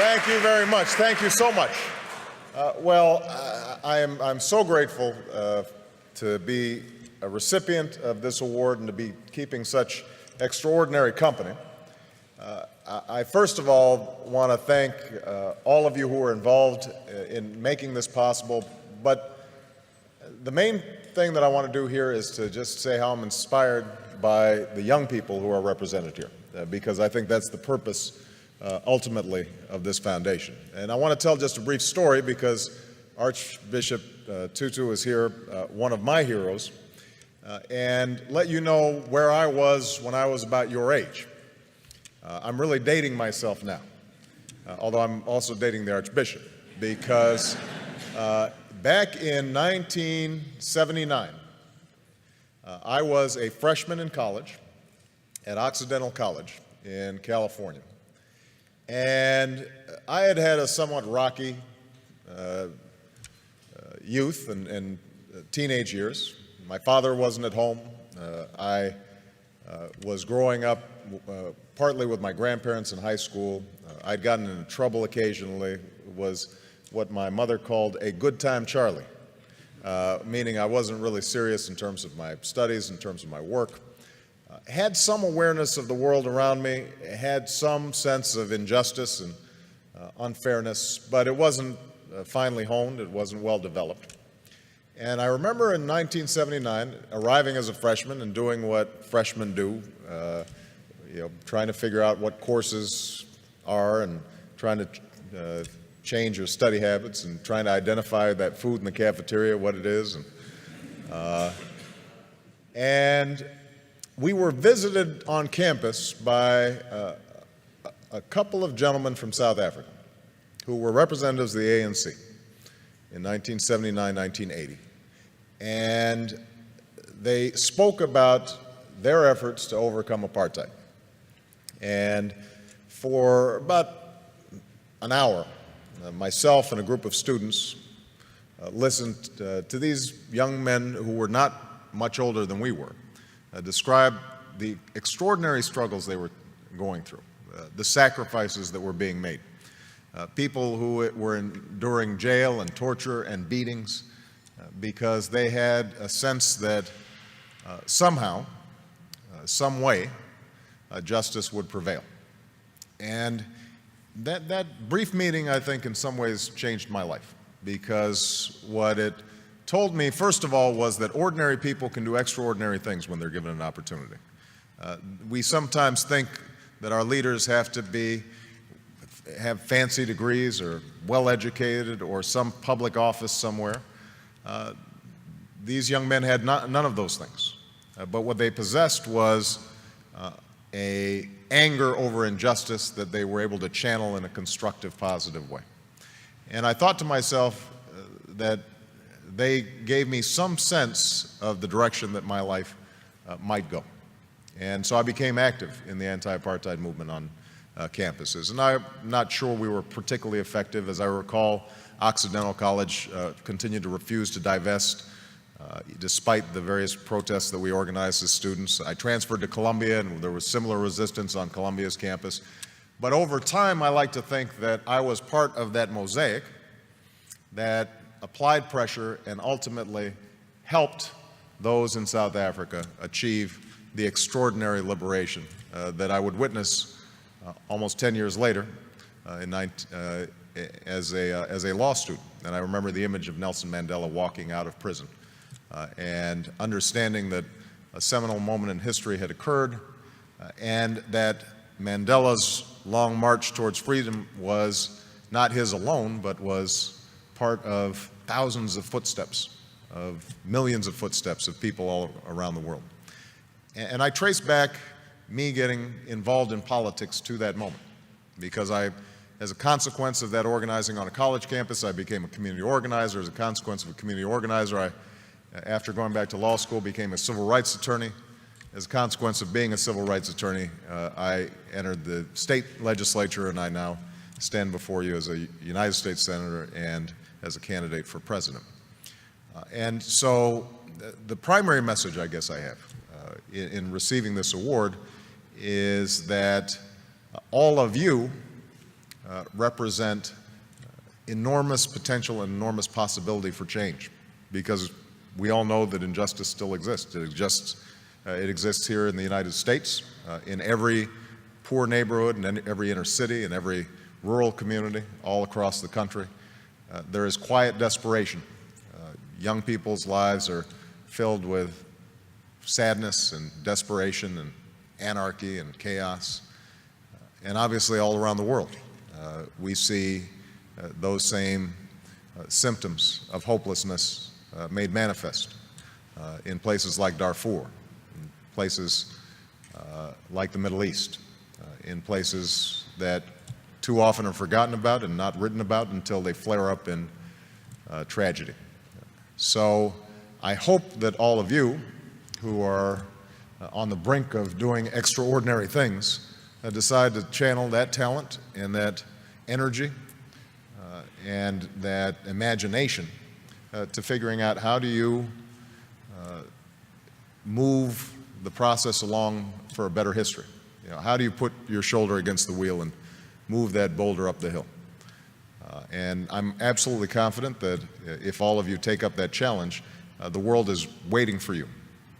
Thank you very much. Thank you so much. I'm so grateful to be a recipient of this award and to be keeping such extraordinary company. I first of all want to thank all of you who were involved in making this possible, but the main thing that I want to do here is to just say how I'm inspired by the young people who are represented here, because I think that's the purpose ultimately of this foundation. And I want to tell just a brief story because Archbishop Tutu is here, one of my heroes, and let you know where I was when I was about your age. I'm really dating myself now, although I'm also dating the Archbishop, because back in 1979, I was a freshman in college at Occidental College in California. And I had had a somewhat rocky youth and teenage years. My father wasn't at home. I was growing up partly with my grandparents in high school. I'd gotten into trouble occasionally, was what my mother called a good time Charlie, meaning I wasn't really serious in terms of my studies, in terms of my work. Had some awareness of the world around me, had some sense of injustice and unfairness, but it wasn't finely honed, it wasn't well developed. And I remember in 1979 arriving as a freshman and doing what freshmen do, trying to figure out what courses are and trying to change your study habits and trying to identify that food in the cafeteria, what it is. And we were visited on campus by a couple of gentlemen from South Africa who were representatives of the ANC in 1979, 1980. And they spoke about their efforts to overcome apartheid. And for about an hour, myself and a group of students listened to these young men who were not much older than we were describe the extraordinary struggles they were going through, the sacrifices that were being made, people who were enduring jail and torture and beatings because they had a sense that somehow, some way, justice would prevail. And that brief meeting, I think, in some ways changed my life, because what it told me, first of all, was that ordinary people can do extraordinary things when they're given an opportunity. We sometimes think that our leaders have to have fancy degrees or well-educated or some public office somewhere. These young men had none of those things. But what they possessed was an anger over injustice that they were able to channel in a constructive, positive way. And I thought to myself that they gave me some sense of the direction that my life might go. And so I became active in the anti-apartheid movement on campuses. And I'm not sure we were particularly effective. As I recall, Occidental College continued to refuse to divest despite the various protests that we organized as students. I transferred to Columbia, and there was similar resistance on Columbia's campus. But over time, I like to think that I was part of that mosaic that applied pressure and ultimately helped those in South Africa achieve the extraordinary liberation that I would witness almost 10 years later as a law student. And I remember the image of Nelson Mandela walking out of prison and understanding that a seminal moment in history had occurred and that Mandela's long march towards freedom was not his alone, but was part of thousands of footsteps, of millions of footsteps of people all around the world. And I trace back me getting involved in politics to that moment, because as a consequence of that organizing on a college campus, I became a community organizer. As a consequence of a community organizer, after going back to law school, became a civil rights attorney. As a consequence of being a civil rights attorney, I entered the state legislature, and I now stand before you as a United States Senator and as a candidate for president. And so the primary message I guess I have in receiving this award is that all of you represent enormous potential and enormous possibility for change, because we all know that injustice still exists. It exists here in the United States, in every poor neighborhood, and every inner city, and every rural community, all across the country. There is quiet desperation. Young people's lives are filled with sadness and desperation and anarchy and chaos. And obviously all around the world, we see those same symptoms of hopelessness made manifest in places like Darfur, in places like the Middle East, in places that too often are forgotten about and not written about until they flare up in tragedy. So I hope that all of you who are on the brink of doing extraordinary things decide to channel that talent and that energy and that imagination to figuring out how do you move the process along for a better history. You know, how do you put your shoulder against the wheel and move that boulder up the hill? And I'm absolutely confident that if all of you take up that challenge, the world is waiting for you,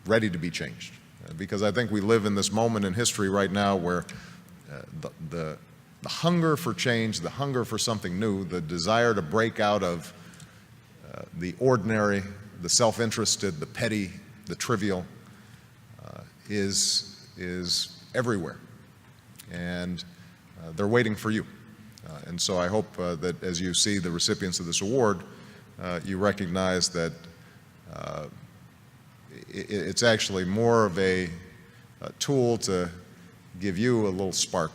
ready to be changed. Because I think we live in this moment in history right now where the hunger for change, the hunger for something new, the desire to break out of the ordinary, the self-interested, the petty, the trivial, is everywhere. And they're waiting for you. And so I hope that as you see the recipients of this award, you recognize that it's actually more of a tool to give you a little spark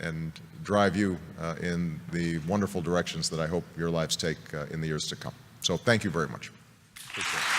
and drive you in the wonderful directions that I hope your lives take in the years to come. So thank you very much. Appreciate it.